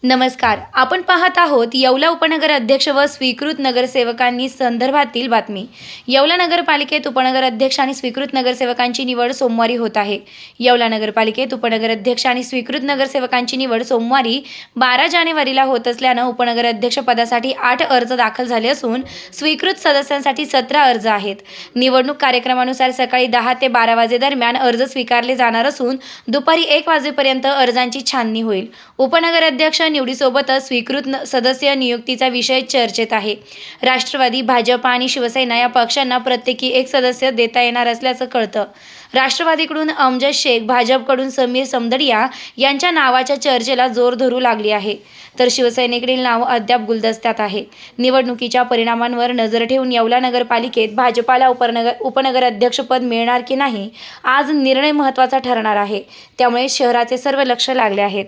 नमस्कार. आपण पाहत आहोत येवला उपनगर अध्यक्ष व स्वीकृत नगरसेवकांनी संदर्भातील बातमी. येवला नगरपालिकेत उपनगर अध्यक्ष आणि स्वीकृत नगरसेवकांची निवड सोमवारी होत आहे. येवला नगरपालिकेत उपनगर अध्यक्ष आणि स्वीकृत नगरसेवकांची निवड सोमवारी 12 जानेवारीला होत असल्यानं उपनगर अध्यक्ष पदासाठी 8 अर्ज दाखल झाले असून स्वीकृत सदस्यांसाठी 17 अर्ज आहेत. निवडणूक कार्यक्रमानुसार सकाळी 10 ते 12 वाजेदरम्यान अर्ज स्वीकारले जाणार असून दुपारी 1 वाजेपर्यंत अर्जांची छाननी होईल. उपनगर अध्यक्ष निवडीसोबतच स्वीकृत सदस्य नियुक्तीचा विषय चर्चेत आहे. राष्ट्रवादी, भाजप आणि शिवसेना या पक्षांना प्रत्येकी एक सदस्य देता येणार असल्याचं कळतं. राष्ट्रवादीकडून अमजद शेख, भाजपकडून समीर समदडिया यांच्या नावाच्या चर्चेला जोर धरू लागली आहे, तर शिवसेनेकडील नाव अद्याप गुलदस्त्यात आहे. निवडणुकीच्या परिणामांवर नजर ठेवून येवला नगरपालिकेत भाजपाला उपनगर अध्यक्षपद मिळणार की नाही, आज निर्णय महत्त्वाचा ठरणार आहे. त्यामुळे शहराचे सर्व लक्ष लागले आहेत.